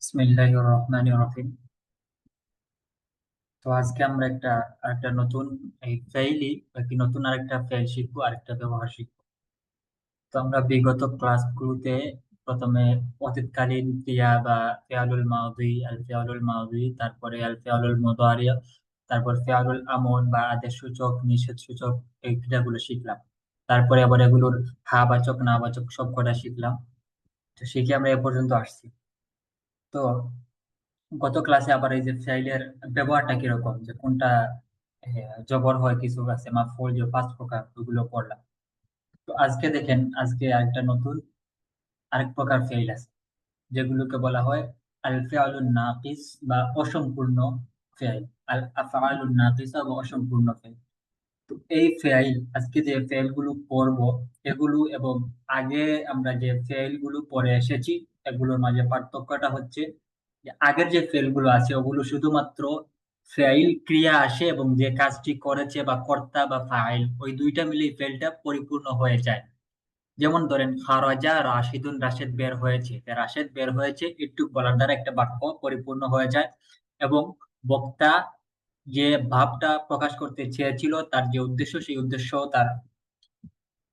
বিসমিল্লাহির রহমানির রহিম। তো আজকে আমরা আরেকটা নতুন এই ফেইলি কি নতুন আরেকটা ফেইল শিখবো, আরেকটা ব্যবহার শিখবো। তো আমরা বিগত ক্লাসগুলোতে প্রথমে অতীতকালীন ক্রিয়া বা ফেয়ালুল মাদি, আল ফেয়ালুল মাদি, তারপরে আল ফেয়ালুল মুদারি, তারপর ফেয়ালুল আমর বা আদেশ সূচক, নিষেধ সূচক, এই ক্রিয়াগুলো শিখলাম। তারপরে আবার এগুলোর হা বাচক না বাচক সব কটা শিখলাম। তো শিখে আমরা এ পর্যন্ত আসছি। তো গত ক্লাসে আবার এই যে ফাইলের ব্যবহারটা কিরকম, যে কোনটা জবর হয়, কিছু আছে মাফউল, যে পাঁচ প্রকার, ওগুলো পড়লাম। তো আজকে দেখেন, আজকে আরেকটা নতুন আরেক প্রকার ফেইল আছে, যেগুলোকে বলা হয় আল ফিআলুন নাকিস বা অসম্পূর্ণ ফেইল। আল আফআলুন নাকিসা বা অসম্পূর্ণ ফেইল। তো এই ফেইল, আজকে যে ফেইল গুলো পড়বো, এগুলো এবং আগে আমরা যে ফেইল গুলো পড়ে এসেছি, এগুলোর মাঝে পার্থক্যটা হচ্ছে যে আগের যে ফেইল গুলো আছে ওগুলো শুধুমাত্র ফেইল ক্রিয়া আসে এবং যে কাজটি করেছে বা কর্তা বা ফাইল, ওই দুইটা মিলেই ফেইলটা পরিপূর্ণ হয়ে যায়। যেমন ধরেন খারাজা রাশিদুন, রাশেদ বের হয়েছে, রাশেদ বের হয়েছে একটু বলার দ্বারা একটা বাক্য পরিপূর্ণ হয়ে যায়। এবং বক্তা যে ভাবটা প্রকাশ করতে চেয়েছিল, তার যে উদ্দেশ্য, সেই উদ্দেশ্য তার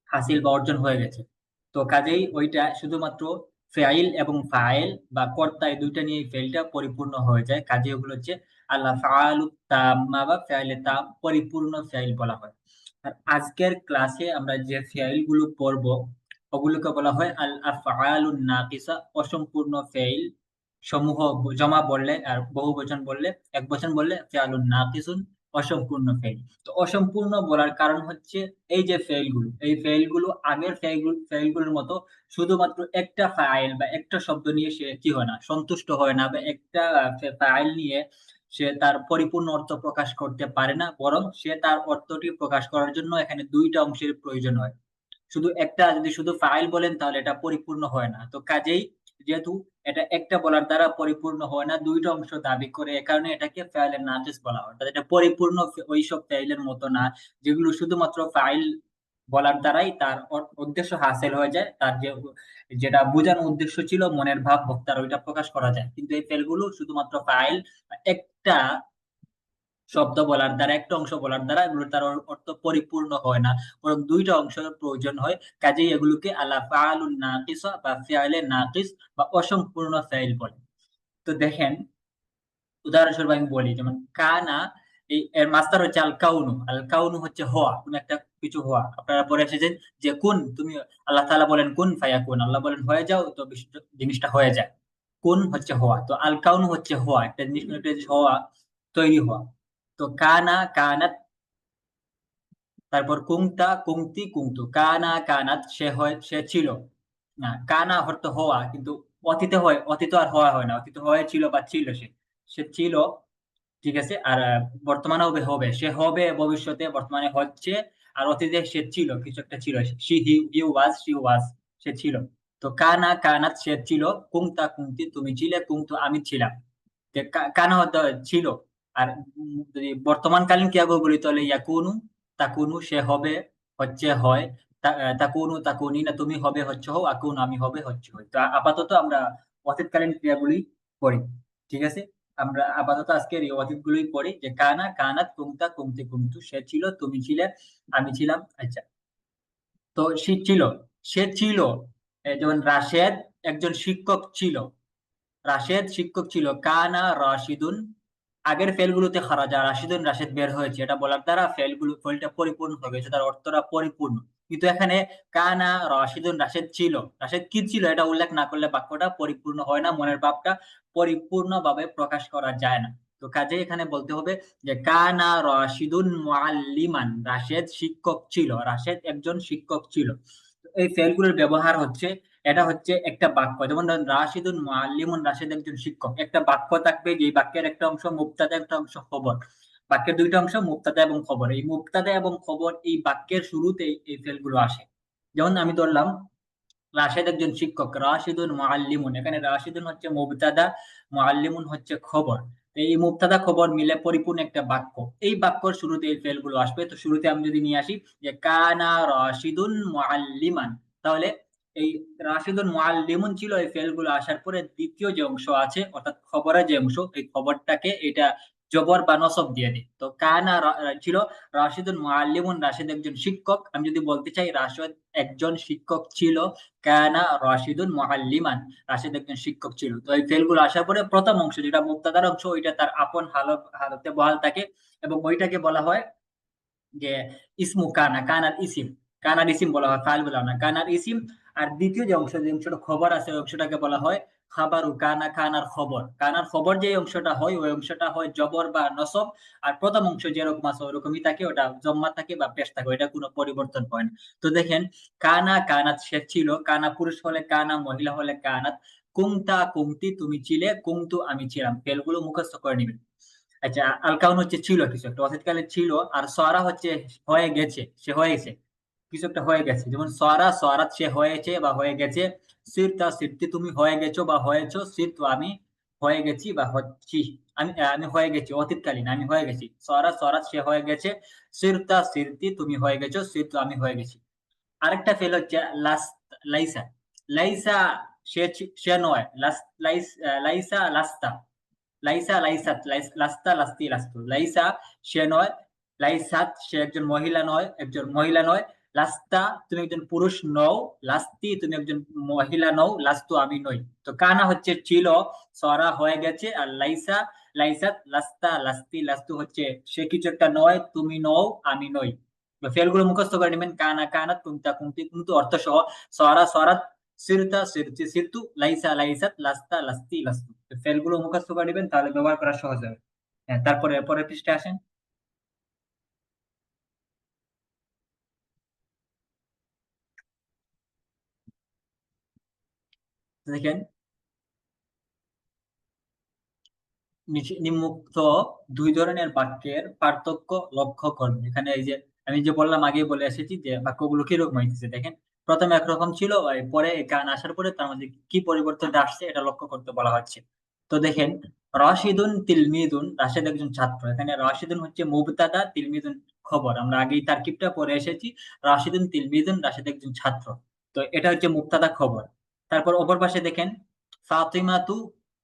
হাসিল বা অর্জন হয়ে গেছে। তো কাজেই ওইটা শুধুমাত্র ফেইল এবং ফাইল বা কর্তা, এই দুইটা নিয়ে ফেইলটা পরিপূর্ণ হয়ে যায়। কাজে ওগুলো হচ্ছে আল্লাহ ফাআলু তাম্মা বা ফেইলে তাম, পরিপূর্ণ ফেইল বলা হয়। আর আজকের ক্লাসে আমরা যে ফেইল গুলো পড়বো, ওগুলোকে বলা হয় আল আফআলুন নাকিসা, অসম্পূর্ণ ফেইল সমূহ। জমা বললে আর বহু বচন বললে, এক বচন বললে ফেআলুন নাকিসুন, অসম্পূর্ণ ফেইল। তো অসম্পূর্ণ বলার কারণ হচ্ছে এই যে ফেইলগুলো, এই ফেইলগুলো আগের ফেইলগুলোর মতো শুধুমাত্র একটা ফাইল বা একটা শব্দ নিয়ে সে কি হয় না, সন্তুষ্ট হয় না, বা একটা ফাইল নিয়ে সে তার পরিপূর্ণ অর্থ প্রকাশ করতে পারে না, বরং সে তার অর্থটি প্রকাশ করার জন্য এখানে দুইটা অংশের প্রয়োজন হয়। শুধু একটা, যদি শুধু ফাইল বলেন তাহলে এটা পরিপূর্ণ হয় না। তো কাজেই যেহেতু এটা একটা বলার দ্বারা পরিপূর্ণ হয় না, দুইটা অংশ দাবি করে, এ কারণে এটাকে ফাইলের নাকিস বলা হয়। অর্থাৎ এটা পরিপূর্ণ ওইসব ফাইলের মতো না, যেগুলো শুধুমাত্র ফাইল বলার দ্বারাই তার উদ্দেশ্য হাসিল হয়ে যায়, তার যেটা বোঝানো উদ্দেশ্য ছিল, মনের ভাব বক্তার, ওইটা প্রকাশ করা যায়। কিন্তু এই ফাইলগুলো শুধুমাত্র ফাইল, একটা শব্দ বলার দ্বারা, একটা অংশ বলার দ্বারা এগুলো তার অর্থ পরিপূর্ণ হয় না, বরং দুইটা অংশের প্রয়োজন হয়। কাজেই এগুলোকে আলা ফাআলুন নাকিসা বা ফিআলে নাকিস বা অসম্পূর্ণ ফাইল বলে। তো দেখেন, উদাহরণস্বরূপ আমি বলি, যেমন কানা, এই এর মাস্টার হচ্ছে আল কাউনু। আল কাউনু হচ্ছে হওয়া, কোন একটা কিছু হওয়া। আপনারা পড়ে এসেছেন যে কুন, তুমি, আল্লাহ তাআলা বলেন কুন ফায়াকুন, আল্লাহ বলেন হয়ে যাও, তো জিনিসটা হয়ে যায়। কুন হচ্ছে হওয়া, তো আল কাউনু হচ্ছে হওয়া, একটা জিনিস, একটা জিনিস হওয়া, তৈরি হওয়া। তো কানা কানাত, তারপর কুংতা কুংতি কুংতু, কানা কানাত, সে হয়, সে ছিল। না, কানা অর্থ হওয়া, কিন্তু অতীতে হয়, অতীত আর হওয়া হয় না, অতীত হয়েছিল বা ছিল, সে সে ছিল। ঠিক আছে। আর বর্তমানে হবে, হবে, সে হবে ভবিষ্যতে, বর্তমানে হচ্ছে। আর অতীতে সে ছিল, কিছু একটা ছিল, হি ওয়াজ, শি ওয়াজ, সে ছিল। তো কানা কানাত, সে ছিল। কুংতা কুংতি, তুমি ছিলে। কুংতু, আমি ছিলাম। যে কানা হতে ছিল। আর যদি বর্তমানকালীন ক্রিয়াকে বলি তাহলে ইয়াকুনু তাকুনু, সে হবে, হচ্ছে হয়। তাকুনু তাকুনি, না তুমি হবে, হচ্ছে হও। আকুনু, আমি হবে, হচ্ছে হই। তো আপাতত আমরা অতীতকালীন ক্রিয়াগুলি পড়ি। ঠিক আছে। আমরা আপাতত আজকের এই অতীত গুলোই পড়ি, যে কানা কানাত, কুমতা কুমতি কুমতু, সে ছিল, তুমি ছিলে, আমি ছিলাম। আচ্ছা। তো সে ছিল, সে ছিল। যেমন রাশেদ একজন শিক্ষক ছিল, রাশেদ শিক্ষক ছিল। কানা রাশিদুন, আগের ফেলগুলোতে খারাজা রাশিদুন, রাশেদ বের হয়েছে, এটা বলার দ্বারা ফেলটা পরিপূর্ণ হয়ে গেছে, তার অর্থটা পরিপূর্ণ। কিন্তু এখানে কানা রাশিদুন, রাশেদ ছিল, রাশেদ কি ছিল এটা উল্লেখ না করলে বাক্যটা পরিপূর্ণ হয় না, মনের ভাবটা পরিপূর্ণভাবে প্রকাশ করা যায় না। তো কাজে এখানে বলতে হবে যে কানা রাশিদুন মুআল্লিমান, রাশেদ শিক্ষক ছিল, রাশেদ একজন শিক্ষক ছিল। তো এই ফেলগুলোর ব্যবহার হচ্ছে, এটা হচ্ছে একটা বাক্য। যেমন ধরেন রাশিদুন মুআল্লিমুন, রাশিদ একজন শিক্ষক, একটা বাক্য থাকবে, যে বাক্যের একটা অংশ মুবতাদা, একটা অংশ খবর। বাক্যের দুইটা অংশ, মুবতাদা এবং খবর। এই মুবতাদা এবং খবর এই বাক্যের শুরুতেই এই ফেলগুলো আসে। যেমন আমি ধরলাম রাশেদ একজন শিক্ষক, রাশিদুন মুআল্লিমুন, এখানে রাশিদুন হচ্ছে মুবতাদা, মুআল্লিমুন হচ্ছে খবর। তো এই মুবতাদা খবর মিলে পরিপূর্ণ একটা বাক্য। এই বাক্যর শুরুতে এই ফেলগুলো আসবে। তো শুরুতে আমি যদি নিয়ে আসি যে কানা রাশিদুন মুআল্লিমান, তাহলে এই রাশিদুন মুআল্লিমুন ছিল এই ফেলগুলো আসার পরে দ্বিতীয় যে অংশ আছে অর্থাৎ খবরের যে অংশ, এই খবরটাকে এটা জবর বা নসব দিয়ে দিই। তো কানা ছিল রাশিদুন মুআল্লিমুন, রাশিদ একজন শিক্ষক। আমি যদি বলতে চাই রাশিদ একজন শিক্ষক ছিল, কানা রাশিদুন মুআল্লিমান, রাশিদ একজন শিক্ষক ছিল। তো এই ফেলগুলো আসার পরে প্রথম অংশ যেটা মুবতাদার অংশ ওইটা তার আপন হালতে বহাল থাকে, এবং ওইটাকে বলা হয় যে ইসমু কানা, কানার ইসিম। কানার ইসিম বলা হয়, ফাইল বলা হয় না, কানার ইসিম। আর দ্বিতীয় যে অংশ, যে অংশটা খবর আছে ওই অংশটাকে বলা হয় খাবারু কানা, কানার খবর। কানার খবর যে অংশটা হয় ওই অংশটা হয় জবর বা নসব। আর প্রথম অংশ যেরকম আছে ওরকমই থাকে, ওটা জম্মা থাকে বা পেশ থাকে, ওইটা কোনো পরিবর্তন হয় না। তো দেখেন, কানা কানাত সে ছিল, কানা পুরুষ হলে কানা, মহিলা হলে কানাত। কুমতা কুমতি তুমি ছিলে, কুমতু আমি ছিলাম। ফেলগুলো মুখস্থ করে নিবেন। আচ্ছা, আল কাউন হচ্ছে ছিল কিছু একটা, অতীতকালে ছিল। আর সরা হচ্ছে হয়ে গেছে, সে হয়েছে, কিছু একটা হয়ে গেছে। যেমন সরা সরাত সে হয়েছে বা হয়ে গেছে। সিরতা সিরতি তুমি হয়ে গেছো বা হয়েছো। সিরতু আমি হয়ে গেছি বা হচ্ছি। আমি হয়ে গেছি, অতীতকালীন আমি হয়ে গেছি। সরা সরাত সে হয়ে গেছে। সিরতা সিরতি তুমি হয়ে গেছো। সিরতু আমি হয়ে গেছি। আরেকটা ফেল হচ্ছে লাইসা। লাইসা সে নয়। লাইসা লাস্তা। লাইসা লাইসাত, লাস্তা লাস্তি লাস্তু। লাইসা সে নয়। লাইসাত সে একজন মহিলা নয়, একজন মহিলা নয়। লাস্তা তুমি একজন পুরুষ নও। লাস্তি তুমি একজন মহিলা নও। লাস্তু আমি নই। তো কানা হচ্ছে ছিল, সরা হয়ে গেছে। আর লাইসা লাইসাত, লাস্তা লাস্তি লাস্তু হচ্ছে সে কিছু একটা নয়, তুমি নও, আমি নই। তো ফেলগুলো মুখস্থ করে নেবেন, কানা কানাত, কুনতা কুনতি কুনতু অর্থ সহ। সরা সরাত, সিরতা সিরতি সিরতু, লাইসা লাইসাত, লাস্তা লাস্তি লাস্তু। ফেলগুলো মুখস্থ করে নেবেন, তাহলে ব্যবহার করা সহজ হবে। হ্যাঁ, তারপরে পরের পৃষ্ঠে আসেন। দেখেন, নিম্নোক্ত দুই ধরনের বাক্যের পার্থক্য লক্ষ্য করবে। এখানে এই যে আমি যে বললাম, আগেই বলে এসেছি যে বাক্যগুলো কিরকম হইতেছে। দেখেন, প্রথমে একরকম ছিল, পরে এই গান আসার পরে তার মধ্যে কি পরিবর্তনটা আসছে এটা লক্ষ্য করতে বলা হচ্ছে। তো দেখেন, রাশিদুন তিলমিদুন, রাশেদ একজন ছাত্র। এখানে রাশিদুন হচ্ছে মুবতাদা, তিলমিদুন খবর। আমরা আগেই তারকিবটা পড়ে এসেছি। রাশিদুন তিলমিদুন, রাশেদ একজন ছাত্র। তো এটা হচ্ছে মুবতাদা খবর। তারপর অপর পাশে দেখেন, ফাতিমাতু,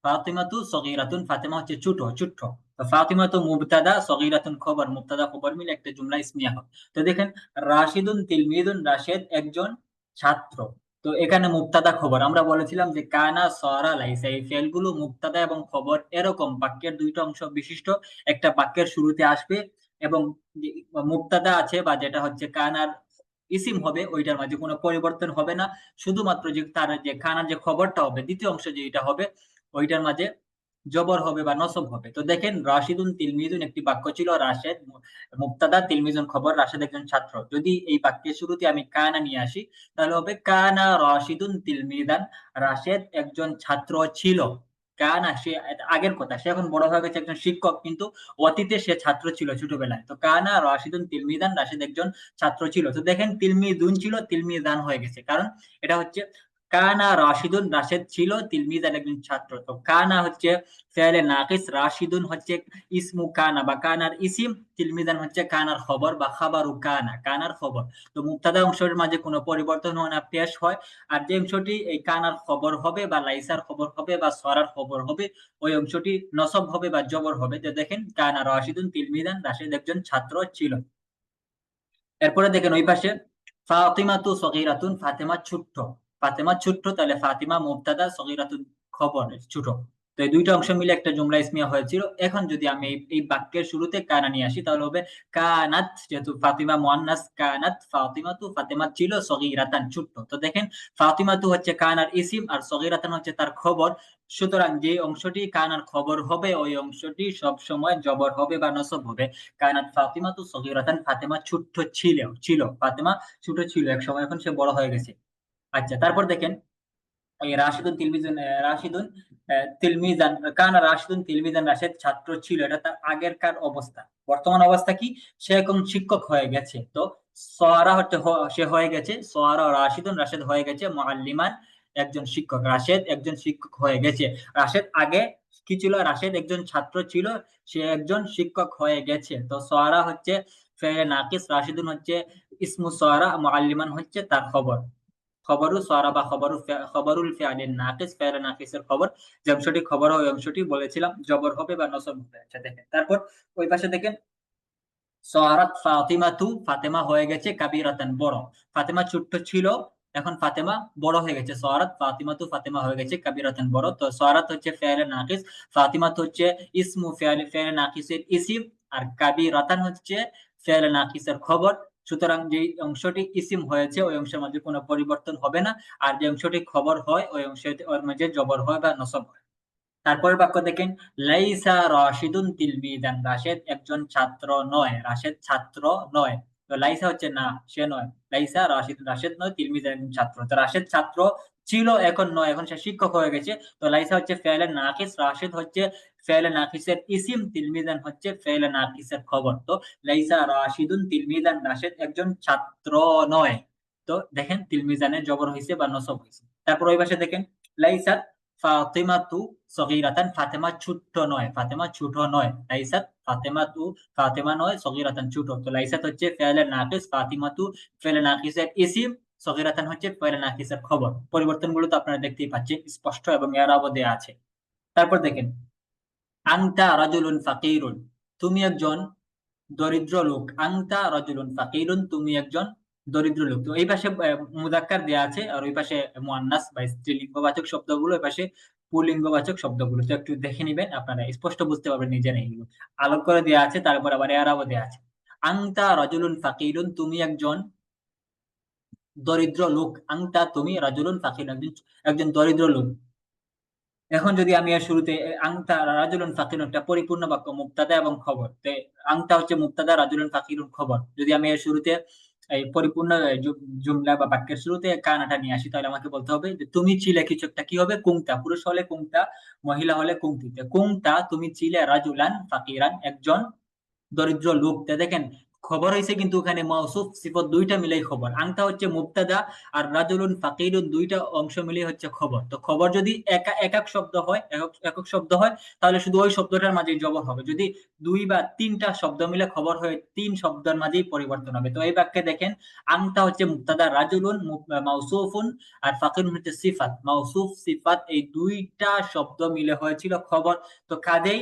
ফাতিমাতু সগীরাতুন, ফাতেমা হচ্ছে ছোট, ছোট্ট। তো ফাতিমাতু মুবতাদা, সগীরাতুন খবর, মুবতাদা খবর মিলে একটা জুমলা ইসমিয়া হয়। তো দেখেন, রাশিদুন তিলমিদুন, রাশেদ একজন ছাত্র। তো এখানে মুবতাদা খবর আমরা বলেছিলাম যে কানা সরা লাইসা, এই ফেলগুলো মুবতাদা এবং খবর এরকম বাক্যের দুইটা অংশ বিশিষ্ট একটা বাক্যের শুরুতে আসবে, এবং যে মুবতাদা আছে বা যেটা হচ্ছে কানার ইসিম হবে ওইটার মাঝে কোনো পরিবর্তন হবে না। শুধুমাত্র যে তার যে কানার যে খবরটা হবে দ্বিতীয় অংশ যেটা হবে ওইটার মাঝে জবর হবে বা নসব হবে। তো দেখেন, রাশিদুন তিলমিজুন একটি বাক্য ছিল, রাশেদ মুবতাদা, তিলমিজুন খবর, রাশেদ একজন ছাত্র। যদি এই বাক্যের শুরুতে আমি কানা নিয়ে আসি তাহলে হবে কানা রাশিদুন তিলমিদান, রাশেদ একজন ছাত্র ছিল। কানা সে আগের কথা, সে এখন বড় হয়ে গেছে একজন শিক্ষক, কিন্তু অতীতে সে ছাত্র ছিল ছোটবেলায়। তো কানা রাশিদুন তিলমিদান, রাশেদ একজন ছাত্র ছিল। তো দেখেন, তিলমিদুন ছিল তিলমিদান হয়ে গেছে, কারণ এটা হচ্ছে কানা রাশিদুন, রাশেদ ছিল, তিলমিদান একজন ছাত্র। তো কানা হচ্ছে ফেলে নাকিস, রাশিদুন হচ্ছে ইসমু কানা বা কানার ইসিম, তিলমিদান হচ্ছে কানার খবর বা খাবারু কানা, কানার খবর। তো মুবতাদা অংশের মাঝে কোনো পরিবর্তন হয় না, পেশ হয়। আর যে অংশটি এই কানার খবর হবে বা লাইসার খবর হবে বা সরার খবর হবে ওই অংশটি নসব হবে বা জবর হবে। তো দেখেন, কানা রাশিদুন তিলমিদান, রাশিদ একজন ছাত্র ছিল। এরপরে দেখেন ওই পাশে, ফাতিমা তু সগীরাতুন, ফাতেমা ছোট্ট। ফাতেমা ছোট্ট, তাহলে ফাতিমা মুবতাদা, সগীরাতুন খবর, ছোট। তো এই দুইটা অংশ মিলে একটা জুমলা ইসমিয়া হয়েছিল। এখন যদি আমি এই বাক্যের শুরুতে কানা নিয়ে আসি তাহলে হবে কানাত, যেহেতু ফাতিমা মুয়ান্নাস, কানাত ফাতিমা তু, ফাতেমা ছিল, সগীরাতান ছোট্ট। তো দেখেন, ফাতিমা তু হচ্ছে কানার ইসিম আর সগীরাতান হচ্ছে তার খবর। সুতরাং যে অংশটি কানার খবর হবে ওই অংশটি সব সময় জবর হবে বা নসব হবে। কায়নাত ফাতিমাতু সগীরাতান, ফাতেমা ছোট্ট ছিল, ছিল ফাতেমা ছোট ছিল এক সময়, এখন সে বড় হয়ে গেছে। আচ্ছা, তারপর দেখেন, এই রাশিদুন তিলমিজুন, রাশিদুন তিলমিজান, কানা রাশিদুন তিলমিজান, রাশেদ ছাত্র ছিল, এটা তার আগেরকার অবস্থা। বর্তমান অবস্থা কি, সে এখন শিক্ষক হয়ে গেছে। তো সোয়ারা হচ্ছে সে হয়ে গেছে, সোয়ারা রাশিদুন, রাশেদ হয়ে গেছে, মুআল্লিমান একজন শিক্ষক, রাশেদ একজন শিক্ষক হয়ে গেছে। রাশেদ আগে কি ছিল, রাশেদ একজন ছাত্র ছিল, সে একজন শিক্ষক হয়ে গেছে। তো সোয়ারা হচ্ছে ফেলে নাকিস, রাশিদুন হচ্ছে ইসমু সোয়ারা, মুআল্লিমান হচ্ছে তার খবর। খবরু সরা বা খবরুল ফিআলিন নাকিস, ফেলে নাকিসের খবর, যে অংশটি খবর হয় ওই অংশটি বলেছিলাম জবর হবে বা নসব হবে। আচ্ছা দেখেন, তারপর ওই পাশে দেখেন সরাত ফাতিমাতু, ফাতেমা হয়ে গেছে কাবীরাতান বড়। ফাতেমা ছোট্ট ছিল, এখন ফাতেমা বড় হয়ে গেছে। সরাত ফাতিমাতু, ফাতেমা হয়ে গেছে কাবীরাতান বড়। তো সরাত হচ্ছে ফেলে নাকিস, ফাতিমাতু হচ্ছে ইসমু ফেলে নাকিসের ইসিম, আর কাবীরাতান হচ্ছে ফেলে নাকিসের খবর। সুতরাং যে অংশটি ইসিম হয়েছে ওই অংশের মধ্যে কোনো পরিবর্তন হবে না, আর যে অংশটি খবর হয় ওই অংশে ওর মাঝে জবর হয় বা নসব হয়। তারপরের বাক্য দেখেন, লাইসা রাশিদুন তিলমিদান, রাশেদ একজন ছাত্র নয়, রাশেদ ছাত্র নয়। তো লাইসা হচ্ছে না, সে নয়। লাইসা রাশিদ, রাশেদ নয়, তিলমিদান একজন ছাত্র। তো রাশেদ ছাত্র ছিল, এখন নয়, এখন সে শিক্ষক হয়ে গেছে। তো লাইসা হচ্ছে ফেলে নাকিস, রাশেদ হচ্ছে ফেলে নাকিসের ইসিম, তিলমিদান হচ্ছে ফেলে নাকিসের খবর। তো লাইসা রাশিদুন তিলমিদান, রাশেদ একজন ছাত্র নয়। তো দেখেন তিলমিজানের জবর হয়েছে বা নসব হয়েছে। তারপর ওই পাশে দেখেন, লাইসা ফাতিমাতু সগীরাতান, ফাতেমা ছোট নয়, ফাতেমা ছোট নয়। লাইসাত ফাতেমাতু, ফাতেমা নয়, সগীরাতান ছোট। তো লাইসাত হচ্ছে ফেলে নাকিস, ফাতিমাতু ফেলে নাকিসের ইসিম, সগীরাতান হচ্ছে ফেলে নাকিসের খবর। পরিবর্তনগুলো তো আপনারা দেখতেই পাচ্ছেন স্পষ্ট, এবং এরাও দেয়া আছে। তারপর দেখেন, আনতা রাজুলুন ফাকিরুন, তুমি একজন দরিদ্র লোক। আনতা রাজুলুন ফাকিরুন, তুমি একজন দরিদ্র লোক। তো এই পাশে মুযাক্কার দেয়া আছে, আর ওই পাশে মুয়ান্নাস বা স্ত্রীলিঙ্গবাচক শব্দগুলো, ওই পাশে পুল্লিঙ্গবাচক শব্দগুলো। তো একটু দেখে নিবেন, আপনারা স্পষ্ট বুঝতে পারবেন নিজেরাই। এগুলো আলোক করে দেয়া আছে, তারপর আবার এরাও দেয়া আছে। আনতা রাজুলুন ফাকিরুন, তুমি একজন দরিদ্র লোক। আনতা তুমি, রাজুলুন ফাকিরুন একজন, একজন দরিদ্র লোক। এখন যদি আমি এর শুরুতে আংতা রাজুলুন ফাকিরুন, একটা পরিপূর্ণ বাক্য, মুবতাদা এবং খবর। আংতা হচ্ছে মুবতাদা, রাজুলুন ফাকিরুন খবর। যদি আমি এর শুরুতে এই পরিপূর্ণ জুমলা বা বাক্যের শুরুতে কানাটা নিয়ে আসি, তাহলে আমাকে বলতে হবে যে তুমি ছিলে কিছু একটা, কি হবে? কুংতা। পুরুষ হলে কুংতা, মহিলা হলে কুংতিতে। কুংতা তুমি ছিলে, রাজুলান ফাকিরান একজন দরিদ্র লোক। তা দেখেন, খবর হয়েছে কিন্তু ওখানে মাউসুফ সিফত দুইটা মিলেই খবর। আনতা হচ্ছে মুবতাদা, আর রাজুলুন ফাকিরুন দুইটা অংশ মিলিয়ে হচ্ছে খবর। তো খবর যদি একক শব্দ হয়, একক শব্দ হয়, তাহলে শুধু ওই শব্দটার মাঝেই জবর হবে। যদি দুই বা তিনটা শব্দ মিলে খবর হয়ে, তিন শব্দের মাঝেই পরিবর্তন হবে। তো এই বাক্যে দেখেন, আনতা হচ্ছে মুবতাদা, রাজুলুন মাউসুফুন, আর ফাকিরুন হচ্ছে সিফাত। মাউসুফ সিফাত এই দুইটা শব্দ মিলে হয়েছিল খবর। তো কাজেই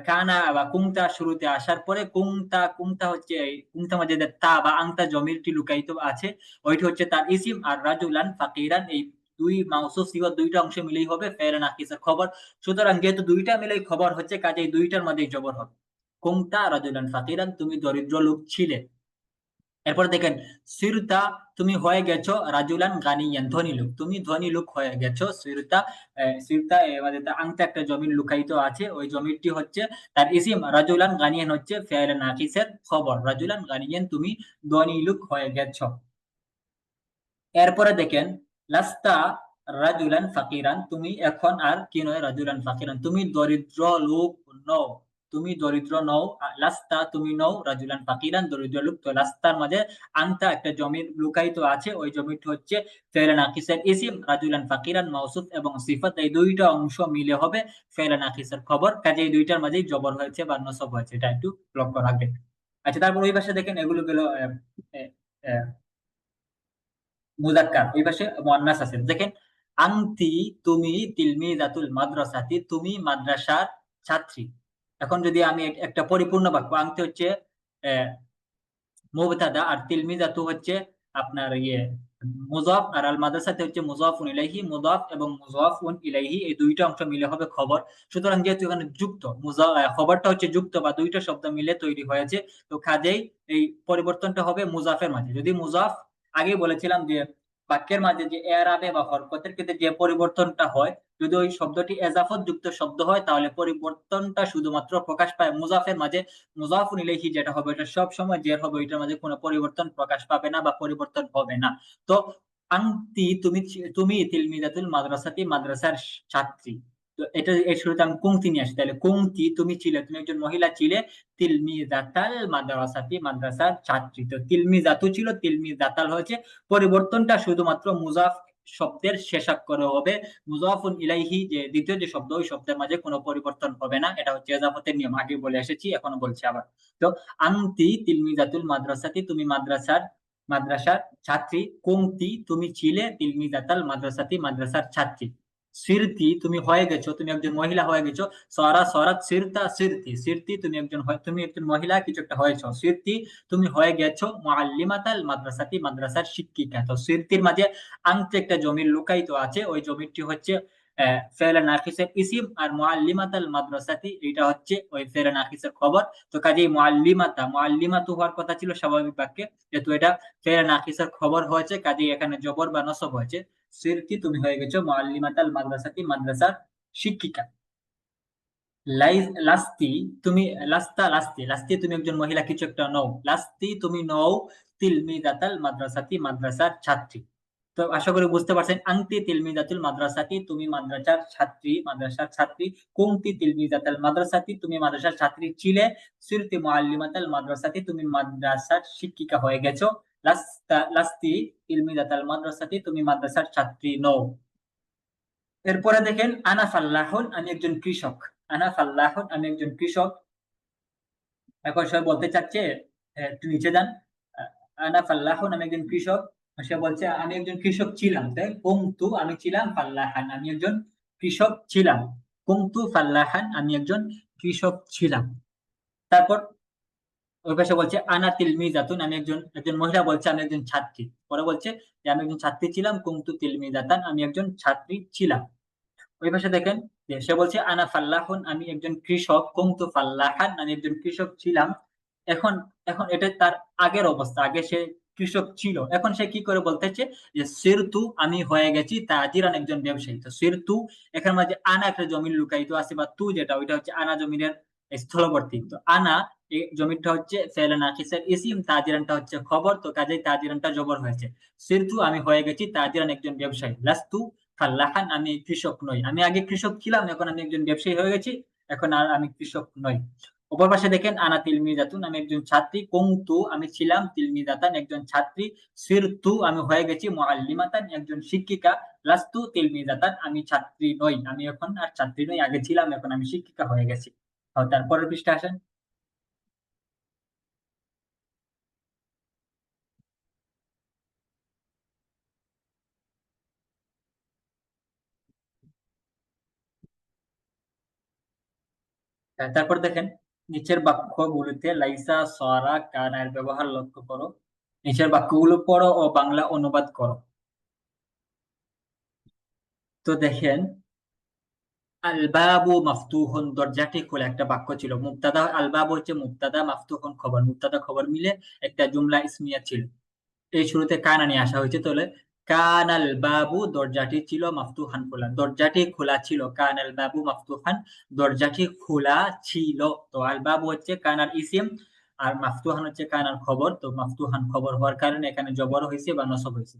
কানা বা কুংতা শুরুতে আসার পরে, কুংতা, কুংতা হচ্ছে কুংতা মাঝে যে তা বা আংতা জমিরটি লুকায়িত আছে, ওইটি হচ্ছে তার ইসিম। আর রাজুলান ফাকিরান এই দুই মাউসুফ সিফাত দুইটা অংশ মিলেই হবে ফেলে নাকিসের খবর। সুতরাং যেহেতু দুইটা মিলেই খবর হচ্ছে, কাজেই দুইটার মধ্যেই জবর হবে। কুংতা রাজুলান ফাকিরান, তুমি দরিদ্র লোক ছিলে। এরপর দেখেন, সিরতা তুমি হয়ে গেছো, রাজুলান গানিয়ান ধনী লোক, তুমি ধনী লোক হয়ে গেছো। সিরতা, সিরতা মানে আংটা একটা জমির লুকায়িত আছে, ওই জমিরটি হচ্ছে তার ইসিম। রাজুলান গানিয়ান হচ্ছে ফেলে নাকিসের খবর। রাজুলান গানিয়ান তুমি ধনী লোক হয়ে গেছো। এরপরে দেখেন, লাস্তা রাজুলান ফাকিরান, তুমি এখন আর কি নয়, রাজুলান ফাকিরান তুমি দরিদ্র লোক নও। তুমি দরিদ্র নও। লাস্তা তুমি নও, রাজুলান ফাকিরান দরিদ্র লোক। তো লাস্তার মাঝে আনতা একটা জমির লুকায়িত আছে, ওই জমিটি হচ্ছে ফেলে নাকিসের ইসিম। রাজুলান ফাকিরান মাউসুফ এবং সিফাত এই দুইটা অংশ মিলে হবে ফেলে নাকিসের খবর। কাজে এই দুইটার মাঝেই জবর হয়েছে বা নসব হয়েছে, এটা একটু লক্ষ্য রাখবেন। আচ্ছা, তারপর ওই পাশে দেখেন, এগুলো গেল মুযাক্কার। ওই পাশে মুয়ান্নাস আছে, দেখেন, আনতি তুমি, তিলমিজাতুল মাদ্রাসাতি তুমি মাদ্রাসার ছাত্রী। এখন যদি আমি একটা পরিপূর্ণ বাক্য, আনতি হচ্ছে আহ, মুবতাদা, আর তিলমিজাতু হচ্ছে আপনার মুযাফ, আর আল মাদ্রাসাতে হচ্ছে মুযাফুন ইলাইহি। মুযাফ এবং মুযাফুন ইলাইহি এই দুইটা অংশ মিলে হবে খবর। সুতরাং যেহেতু এখানে যুক্ত, খবরটা হচ্ছে যুক্ত বা দুইটা শব্দ মিলে তৈরি হয়েছে, তো কাজেই এই পরিবর্তনটা হবে মুযাফের মাঝে। যদি মুযাফ, আগে বলেছিলাম যে বাক্যের মাঝে যে এরাবে বা হরকতের ক্ষেত্রে যে পরিবর্তনটা হয়, যদি ওই শব্দটি এজাফত যুক্ত শব্দ হয়, তাহলে পরিবর্তনটা শুধুমাত্র প্রকাশ পায় মুযাফের মাঝে। মুযাফুন ইলাইহি যেটা হবে, এটা সব সময় জের হবে, ওইটার মাঝে কোনো পরিবর্তন প্রকাশ পাবে না বা পরিবর্তন হবে না। তো আনতি তুমি, তুমি তিলমিজাতুল মাদ্রাসাতি মাদ্রাসার ছাত্রী। তো এটা এর শুরুতে আমি কুংতি নিয়ে আসি, তাহলে কুংতি তুমি ছিলে, তুমি একজন মহিলা ছিলে, তিলমিজাতাল মাদ্রাসাতি মাদ্রাসার ছাত্রী। তো তিলমিজাতু ছিল, তিলমিজাতাল হয়েছে। পরিবর্তনটা শুধুমাত্র মুযাফ শব্দের শেষাক্ষরে হবে। মুযাফুন ইলাইহি যে দ্বিতীয় যে শব্দ, ওই শব্দের মাঝে কোনো পরিবর্তন হবে না। এটা হচ্ছে ইজাফতের নিয়ম, আগে বলে এসেছি, এখনো বলছি আবার। তো আনতি তিলমিজাতুল মাদ্রাসাতি তুমি মাদ্রাসার মাদ্রাসার ছাত্রী। কুমতি তুমি ছিলে, তিলমিজাতাল মাদ্রাসাতি মাদ্রাসার ছাত্রী। সিরতি তুমি হয়ে গেছো, তুমি একজন মহিলা হয়ে গেছো। সরা সরাত সিরতা সিরতি, সিরতি তুমি একজন তুমি একজন মহিলা কিছু একটা হয়েছো। সিরতি তুমি হয়ে গেছো মুআল্লিমাতাল মাদ্রাসাতি মাদ্রাসার শিক্ষিকা। তো সিরতির মাঝে আংটি একটা জমির লুকায়িত আছে, ওই জমিটি হচ্ছে ফেলে নাকিসের ইসিম, আর মুআল্লিমাতাল মাদ্রাসাতি এটা হচ্ছে ওই ফেলে নাকিসের খবর। তো কাজেই মুআল্লিমাতু হওয়ার কথা ছিল স্বাভাবিক বাক্যে, যেহেতু এটা ফেলে নাকিসের খবর হয়েছে, কাজেই এখানে জবর বা নসব হয়েছে। সিরতি তুমি হয়ে গেছো মুআল্লিমাতাল মাদ্রাসাতি মাদ্রাসার শিক্ষিকা। লাস্তি তুমি, লাস্তি তুমি একজন মহিলা কিছু একটা নও। লাস্তি তুমি নও তিলমিদাতাল মাদ্রাসাতি মাদ্রাসার ছাত্রী। তো আশা করি বুঝতে পারছেন। আংতি তিলমিদাতুল মাদ্রাসাতি তুমি মাদ্রাসার ছাত্রী, মাদ্রাসার ছাত্রী। কুমতি তিলমিদাতাল মাদ্রাসাতি তুমি মাদ্রাসার ছাত্রী ছিলে। সিরতি মুআল্লিমাতাল মাদ্রাসাতি তুমি মাদ্রাসার শিক্ষিকা হয়ে গেছো। লাস্তি তিলমিদাতাল মাদ্রাসাতি তুমি মাদ্রাসার ছাত্রী নও। এরপরে দেখেন আনা ফাল্লাহুন আমি একজন কৃষক। আনা ফাল্লাহুন আমি একজন কৃষক। এখন সে বলতে চাচ্ছে, একটু নিচে যান। আহ, আনা ফাল্লাহুন আমি একজন কৃষক। সে বলছে আমি একজন কৃষক ছিলাম, তাই কুমতু আমি ছিলাম, ফাল্লাহান আমি একজন কৃষক ছিলাম। কুমতু ফাল্লাহান আমি একজন কৃষক ছিলাম। তারপর ওই পাশে বলছে আনা তিলমিজাতুন আমি একজন, একজন মহিলা বলছে আমি একজন ছাত্রী। পরে বলছে যে আমি একজন ছাত্রী ছিলাম, কুমতু তিলমিজাতান আমি একজন ছাত্রী ছিলাম। ওই পাশে দেখেন যে সে বলছে আনা ফাল্লাহুন আমি একজন কৃষক, কুনতু ফাল্লাহান আমি একজন কৃষক ছিলাম। এখন এখন এটা তার আগের অবস্থা, আগে সে কৃষক ছিল। এখন সে কি করে বলতেছে যে সিরতু আমি হয়ে গেছি তাজিরান একজন ব্যবসায়ী। তো সিরতু এখানে মাঝে আনা একটা জমির লুকায়িত আছে, বা তু যেটা ওইটা হচ্ছে আনা জমিনের স্থলবর্তী। তো আনা এই জমিটা হচ্ছে ফেলে নাকিসের ইসিম, তাজিরানটা হচ্ছে খবর, তো কাজেই তাজিরানটা জবর হয়েছে। সিরতু আমি হয়ে গেছি তাজিরান একজন ব্যবসায়ী। লাস্তু ফাল্লাহান আমি কৃষক নই। আমি আগে কৃষক ছিলাম, এখন আমি একজন ব্যবসায়ী হয়ে গেছি, এখন আর আমি কৃষক নই। অপর পাশে দেখেন আনা তিলমিজাতুন আমি একজন ছাত্রী। কুনতু আমি ছিলাম, তিলমিজাতান একজন ছাত্রী। সিরতু আমি হয়ে গেছি মুআল্লিমাতান একজন শিক্ষিকা। লাস্তু তিলমিজাতান আমি ছাত্রী নই, আমি এখন আর ছাত্রী নই, আগে ছিলাম এখন আমি শিক্ষিকা হয়ে গেছি। তারপরের পৃষ্ঠা আসেন। তারপর দেখেন নিচের বাক্যগুলোতে লাইসা সরা কানা এর ব্যবহার লক্ষ্য করো। নিচের বাক্যগুলো পড়ো ও বাংলা অনুবাদ করো। তো দেখেন আল বাবু মাফতুহুন দরজাটি খোলা, একটা বাক্য ছিল। মুবতাদা আল বাবু হচ্ছে মুবতাদা, মাফতুহুন খবর, মুবতাদা খবর মিলে একটা জুমলা ইসমিয়া ছিল। এই শুরুতে কানা নিয়ে আসা হয়েছে, তাহলে কানাল বাবু দরজাটি ছিল মাফতুহান খোলা, দরজাটি খোলা ছিল। কানাল বাবু মাফতুহান দরজাটি খোলা ছিল। তো আল বাবু হচ্ছে কানার ইসিম, আর মাফতুহান হচ্ছে কানার খবর। তো মাফতুহান খবর হওয়ার কারণে এখানে জবর হয়েছে বা নসব হয়েছে।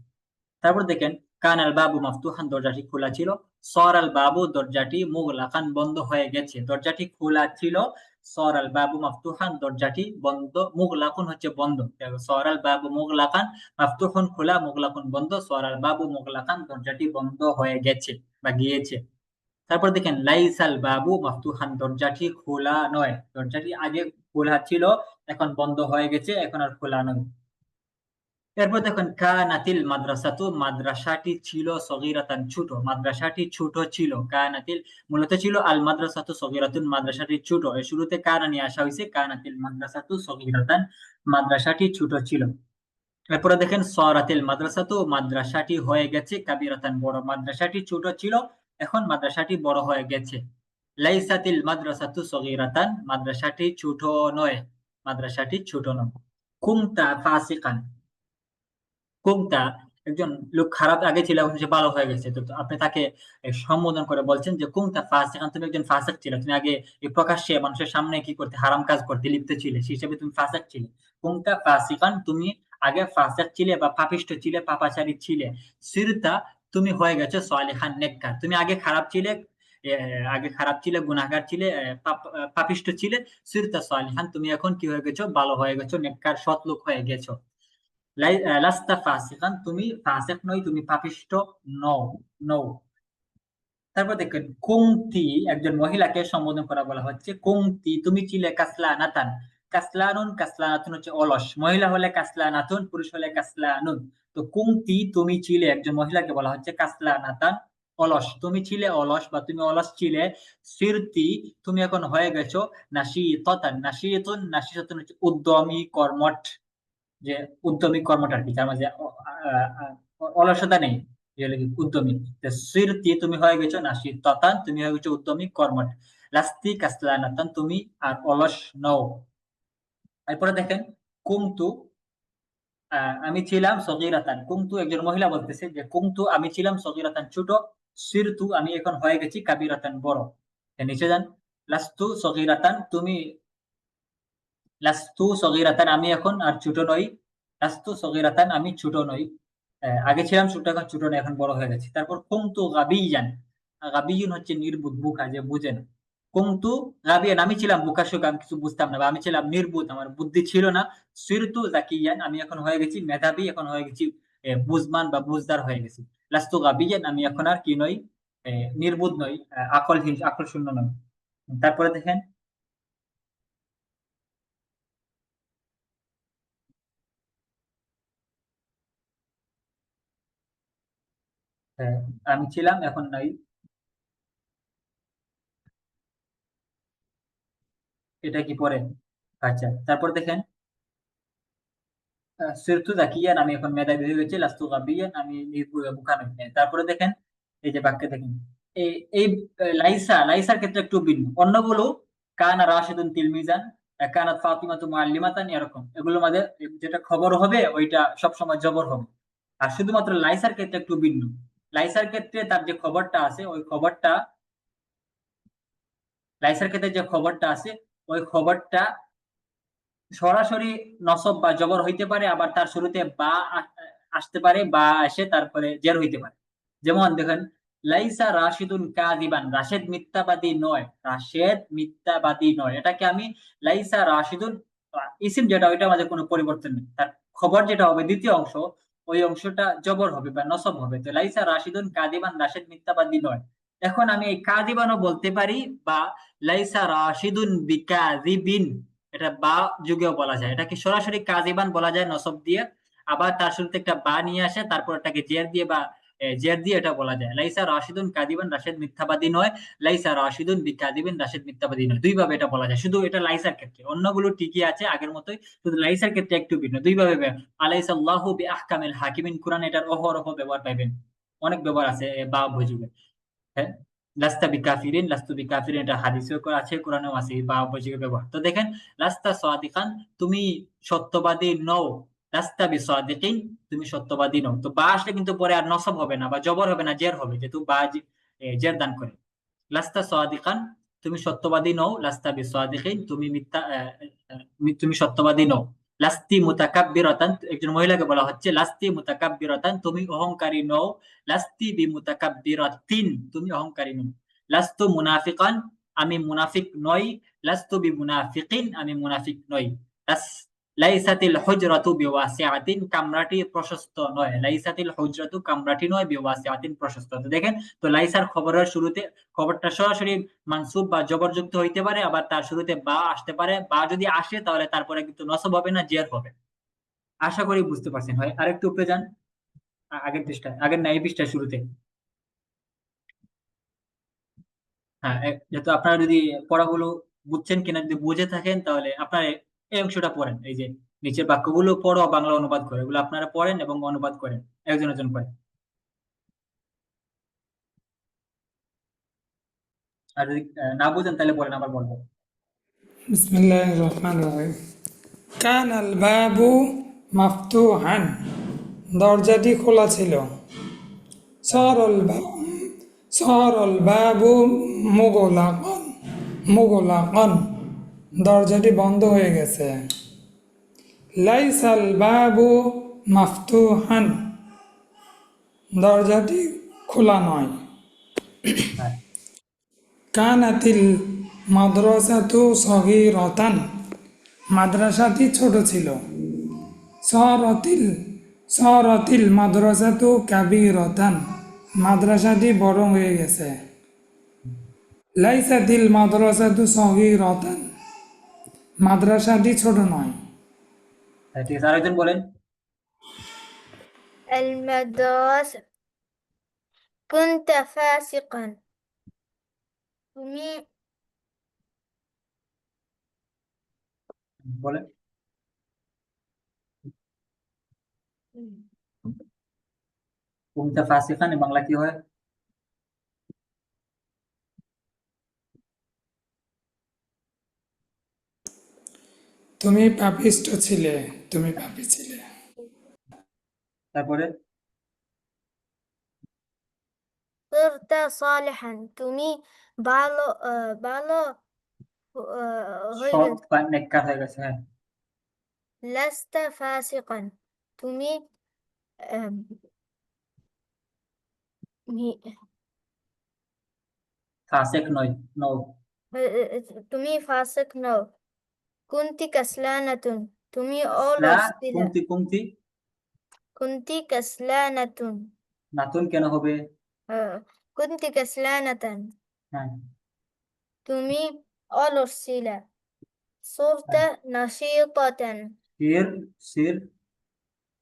তারপর দেখেন কান আল বাবু মাফতুহান দরজাটি খোলা ছিল। সর আল বাবু দরজাটি মুগলাকান বন্ধ হয়ে গেছে। দরজাটি খোলা ছিল, সর আল বাবু মাফতুহান দরজাটি বন্ধ, মুগলাকুন হচ্ছে বন্ধ। সর আল বাবু মুগলাকান, মাফতুহুন খোলা, মুগলাকুন বন্ধ। সর আল বাবু মুগলাকান দরজাটি বন্ধ হয়ে গেছে বা গিয়েছে। তারপর দেখেন লাইসাল বাবু মাফতুহান দরজাটি খোলা নয়, দরজাটি আগে খোলা ছিল, এখন বন্ধ হয়ে গেছে, এখন আর খোলা নয়। এরপর দেখুন কানাতিল মাদ্রাসাতু মাদ্রাসাটি ছিল সগীরাতান ছোট, মাদ্রাসাটি ছোট ছিল। কানাতিল মূলত ছিল আল মাদ্রাসাতু সগীরাতুন মাদ্রাসাটি ছোট। এর শুরুতে কানা নিয়ে আসা হয়েছে, কানাতিল মাদ্রাসাতু সগীরাতান মাদ্রাসাটি ছোট ছিল। এরপরে দেখেন সরাতিল মাদ্রাসাতু মাদ্রাসাটি হয়ে গেছে কাবিরাতান বড়, মাদ্রাসাটি ছোট ছিল, এখন মাদ্রাসাটি বড় হয়ে গেছে। লাইসাতিল মাদ্রাসাতু সগীরাতান মাদ্রাসাটি ছোট নয়, মাদ্রাসাটি ছোট নয়। কুমতা ফাসিকান, কোনটা একজন লোক খারাপ আগে ছিল এখন সে ভালো হয়ে গেছে, তো তো আপনি তাকে সম্বোধন করে বলছেন যে কোনটা ফাসিক, তুমি একজন ফাসিক ছিলে, তুমি আগে এই প্রকাশ্যে মানুষের সামনে কি করতে, হারাম কাজ করতে লিপ্ত ছিলে, সেই হিসেবে তুমি ফাসিক ছিলে। কোনটা ফাসিকান তুমি আগে ফাসিক ছিলে বা পাপিষ্ঠ ছিলে, পাপাচারী ছিলে। সিরতা তুমি হয়ে গেছো সালিহান নেককার, তুমি আগে খারাপ ছিলে, আগে খারাপ ছিলে, গুনাহগার ছিলে, পাপিষ্ঠ ছিলে। সিরতা সালিহান তুমি এখন কি হয়ে গেছো, ভালো হয়ে গেছো, নেককার সৎ লোক হয়ে গেছো। লাস্তা ফাসিকান তুমি ফাসিক নই, তুমি পাপিষ্ঠ নও, নও। তারপর দেখেন কুমতি একজন মহিলাকে সম্বোধন করা বলা হচ্ছে। কুমতি তুমি ছিলে কাসলা নাতান, কাসলানুন, কাসলানাতুন হচ্ছে অলস, মহিলা হলে কাসলানাতুন, পুরুষ হলে কাসলানুন। তো কুমতি তুমি ছিলে, একজন মহিলাকে বলা হচ্ছে কাসলানাতান, অলস, তুমি ছিলে অলস বা তুমি অলস ছিলে। সিরতি তুমি এখন হয়ে গেছো নাশিতাতান, নাশিতুন, নাশিতাতুন হচ্ছে উদ্যমী কর্মঠ, যে উদ্যমী কর্মঠ আর কি, যার মাঝে অলসতা নেই, যে হলো কি উদ্যমী। তো সিরতি তুমি হয়ে গেছো নাশিতাতান, তুমি হয়ে গেছো উদ্যমী কর্মঠ। লাস্তি কাসলানাতান, তুমি আর অলস নও। এরপরে দেখেন কুমতু, আমি ছিলাম সগীরাতান, কুমতু একজন মহিলা বলতেছে যে কুমতু আমি ছিলাম সগীরাতান ছোট, সিরতু আমি এখন হয়ে গেছি কাবিরাতান বড়। নিচে যান, লাস্তু সগীরাতান তুমি, লাস্তু সগীরাতান আমি এখন আর ছোট নই, লাস্তু সগীরাতান আমি ছোট নই। আগে ছিলাম ছোট, এখন ছোট নই, এখন বড় হয়ে গেছি। তারপর কুমতু গাবিয়ান, গাবিয়ুন হচ্ছে নির্বুধ, বোকা, যে বুঝে না। কুমতু গাবিয়ান আমি ছিলাম বোকা শোকা, আমি কিছু বুঝতাম না, বা আমি ছিলাম নির্বুধ, আমার বুদ্ধি ছিল না। সিরতু জাকিয়ান আমি এখন হয়ে গেছি মেধাবী, এখন হয়ে গেছি বুঝমান বা বুঝদার হয়ে গেছি। লাস্তু গাবিয়ান আমি এখন আর কি নই, নির্বুধ নই, আকলহীন, আকল শূন্য নই। তারপরে দেখেন, আহ, আমি ছিলাম এখন নাই, এটা কি পরে? আচ্ছা, তারপর দেখেন সিরতু জাকিয়ান আমি এখন মেধাবী হয়ে গেছি, লাস্তু গাবিয়ান আমি বোকা নই। তারপরে দেখেন এই যে বাক্যে দেখেন, এই এই লাইসা, লাইসার ক্ষেত্রে একটু ভিন্ন, অন্যগুলো কানা রাশিদুন তিলমিজান, কানাত ফাতিমাতু মুআল্লিমাতান, এরকম এগুলোর মধ্যে যেটা খবর হবে ওইটা সবসময় জবর হবে। আর শুধুমাত্র লাইসার ক্ষেত্রে একটু ভিন্ন, লাইসার ক্ষেত্রে তার যে খবরটা আছে ওই খবরটা, লাইসার ক্ষেত্রে যে খবরটা আছে ওই খবরটা সরাসরি নসব বা জবর হইতে পারে, আবার তার শুরুতে বা আসতে পারে, বা এসে তারপরে জের হইতে পারে। যেমন দেখেন, লাইসা রাশিদুন কাযিবান, রাশেদ মিথ্যাবাদী নয়, রাশেদ মিথ্যাবাদী নয়, এটাকে আমি লাইসা রাশিদুন, ইসিম যেটা ওইটার মাঝে কোনো পরিবর্তন নেই, তার খবর যেটা হবে দ্বিতীয় অংশ, ওই অংশটা জবর হবে বা নসব হবে। তো লাইসা রাশিদুন কাযিবান, রাশেদ মিথ্যাবাদী নয়। এখন আমি এই কাযিবানও বলতে পারি, বা লাইসা রাশিদুন বিকাযিবিন, এটা বা যুগেও বলা যায়, এটাকে সরাসরি কাজিবান বলা যায় নসব দিয়ে, আবার তার শুরুতে একটা বা নিয়ে আসে, তারপর এটাকে জের দিয়ে বা জের দিয়ে এটা বলা যায়, লাইসা রাশিদুন কাদিবান, রাশেদ মিথ্যাবাদী নয়, লাইসা রাশিদুন বিকাদিবিন, রাশেদ মিথ্যাবাদী নয়, দুই ভাবে এটা বলা যায়, শুধু এটা লাইসার ক্ষেত্রে, অন্যগুলো ঠিকই আছে আগের মতোই, শুধু লাইসার ক্ষেত্রে একটু ভিন্ন, দুই ভাবে আলাইসাল্লাহু বিআহকামিল হাকিমিন, কোরআন এটার অহরহ ব্যবহার পাইবেন, অনেক ব্যবহার আছে বা বুঝবে। হ্যাঁ, লাস্তা বিকাফিরিন, লাস্তু বিকাফিরিন, এটা হাদিসেও আছে, কোরআনেও আছে বা বৈশিষ্ট্য ব্যবহার। তো দেখেন, লাস্তা সাদিকান তুমি সত্যবাদী নও, লাস্তা বিসাদিকিন তুমি সত্যবাদী নও। তো বা আসলে কিন্তু পরে আর নসব হবে না বা জবর হবে না, জের হবে, যেহেতু বা জের দান করে। লাস্তা সাদিকান তুমি সত্যবাদী নও, লাস্তা বিসাদিকিন তুমি মিথ্যা, তুমি সত্যবাদী নও। লাস্তি মুতাকাব্বিরাতান, একজন মহিলাকে বলা হচ্ছে লাস্তি মুতাকাব্বিরাতান তুমি অহংকারী নও, লাস্তি বিমুতাকাব্বিরাতিন তুমি অহংকারী নও। লাস্তু মুনাফিকান আমি মুনাফিক নই, লাস্তু বিমুনাফিকিন আমি মুনাফিক নই। লাস লাইসাতিল হুজরাতু বিওয়াসিআতিন কামরাটি প্রশস্ত নয়, লাইসাতিল হুজরাতু কামরাটি নয়, বিওয়াসিআতিন প্রশস্ত। তো দেখেন, তো লাইসার খবরের শুরুতে খবরটা সরাসরি মানসুব বা জবরযুক্ত হইতে পারে, আবার তার শুরুতে বা আসতে পারে, বা যদি আসে তাহলে তারপরে কিন্তু নসব হবে না, জের হবে। আশা করি বুঝতে পারছেন। হয় আরেকটু উপরে যান, আগের পৃষ্ঠায়, আগের না এই পৃষ্ঠায় শুরুতে। হ্যাঁ, যেহেতু আপনারা যদি পড়াগুলো বুঝছেন কিনা, যদি বুঝে থাকেন তাহলে আপনারা এই অংশটা পড়েন, এই যে নিচের বাক্যগুলো পড়ো, বাংলা অনুবাদ করে, এগুলো আপনারা পড়েন এবং অনুবাদ করেন একজন একজন করে। আর যদি না বুঝেন তাহলে পড়েন, আবার বলবো। বিসমিল্লাহির রহমানির রহিম। কানাল বাবু মাফতুহান, দরজাটি খোলা ছিল। সরল সরল বাবু মুগলাকন, মুগলাকন, দরজাটি বন্ধ হয়ে গেছে। লাইসাল বাবু মাফতুহান, দরজাটি খোলা নয়। হ্যাঁ, কানাতিল মাদ্রাসাতু সগীরাতান, মাদ্রাসাটি ছোট ছিল। শহরতিল শহরতিল মাদ্রাসাতু কাবীরাতান, মাদ্রাসাটি বড় হয়ে গেছে। লাইসাতিল মাদ্রাসাতু সগীরাতান, মাদ্রাসাটি ছোট নয়। হ্যাঁ, ঠিক আছে, আরেকজন বলেন। المدرسة. كنت فاسقا. তুমি বলেন। কুনতা ফাসিকান বাংলা কি হয়? তুমি পাপিষ্ঠ ছিলে, তুমি পাপী ছিলে। তারপরে صرت صالحا. তুমি ভালো ভালো হয়ে সৎ গেছো। বা নেককার হয়ে গেছে, হ্যাঁ। لست فاسقا. তুমি আহ, মি- ফাসেক নয়, নও। তুমি ফাসিক নও। কুনতি কাসলানাতুন. তুমি কাসলা, অলস ছিলা। কুমতি কুমতি। কুনতি কাসলানাতুন. নাতুন কেন হবে? কুনতি কাসলানাতান. হ্যাঁ, তুমি অলস ছিলা। صرت হ্যাঁ। نشيطة. সির, সির।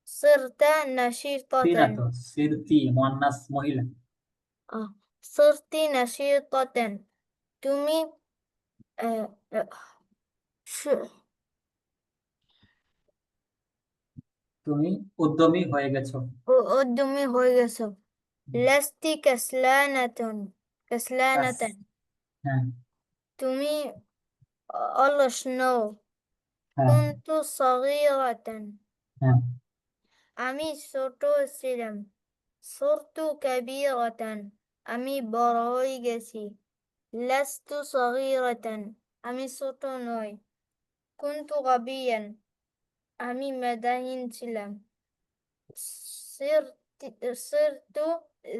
صرت نشيطة. সির না তো, সিরতি মুয়ান্নাস মহিলা। صرت نشيطة. তুমি আহ, আহ, স- তুমি উদ্যমী হয়ে গেছো। উদ্যমী হয়ে গেছো। لست كسلانة. কাস, كسلانة. হ্যাঁ, তুমি অলস নও। হ্যাঁ, كنت صغيرة. হ্যাঁ, আমি ছোট ছিলাম। صرت كبيرة. আমি বড় হয়ে গেছি। لست صغيرة. আমি ছোট নই। كنت غبيا. আমি মেধাহীন ছিলাম। صرت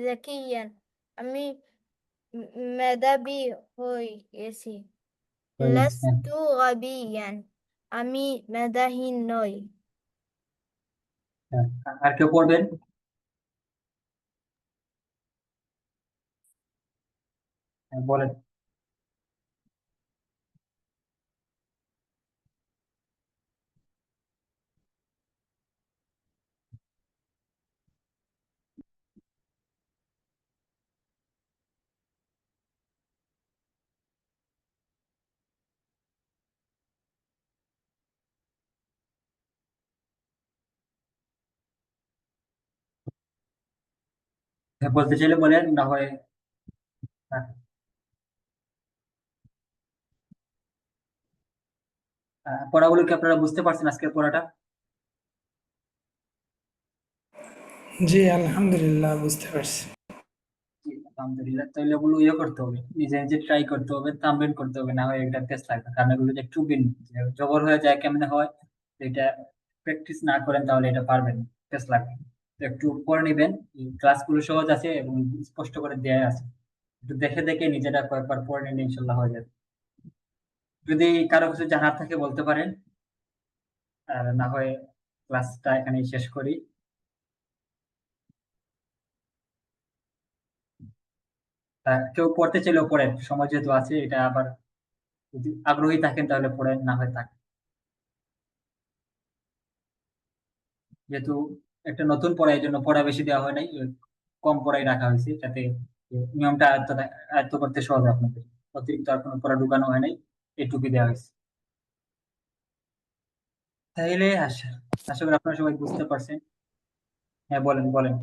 ذكيا. আমি মেধাবী হয়ে গেছি। হয়ে গেছে, হ্যাঁ। لست غبيا. আমি মেধাহীন নই। হ্যাঁ। আর কেউ পড়বেন? হ্যাঁ, বলেন। হ্যাঁ, বলতে চাইলে বলেন, না হয়। হ্যাঁ। পড়াগুলো কি আপনারা বুঝতে পারছেন আজকের পড়াটা? জি আলহামদুলিল্লাহ, বুঝতে পারছি। জি, আলহামদুলিল্লাহ। তাহলে ওগুলো ইয়ে করতে হবে, নিজে নিজে ট্রাই করতে হবে, তামরিন করতে হবে, না হয় এটা টেস্ট লাগবে, কারণ এগুলো যে একটু ভিন্ন, যে জবর হয়ে যায় কেমনে হয়, এটা প্র্যাকটিস না করেন তাহলে এটা পারবেন, টেস্ট লাগবে। তো একটু পড়ে নিবেন, ক্লাসগুলো সহজ আছে এবং স্পষ্ট করে দেয়া আছে, একটু দেখে দেখে নিজেরা কয়েকবার পড়ে নিলে ইনশাল্লাহ হয়ে যাবে। যদি কারো কিছু জানার থাকে বলতে পারেন, আর না হয় ক্লাসটা এখানেই শেষ করি। কেউ পড়তে চাইলেও পড়েন, সময় যেহেতু আছে, এটা আবার যদি আগ্রহী থাকেন তাহলে পড়েন, না হয় থাক। যেহেতু একটা নতুন পড়া, এই জন্য পড়া বেশি দেওয়া হয় নাই, কম পড়াই রাখা হয়েছে, যাতে নিয়মটা আয়ত্ত আয়ত্ত করতে সহজ হয় আপনাদের। অতিরিক্ত আর কোনো পড়া ঢুকানো হয় নাই, এটুকুই দেওয়া হয়েছে। তাইলে আশা আশা করি আপনারা সবাই বুঝতে পারছেন। হ্যাঁ, বলেন বলেন।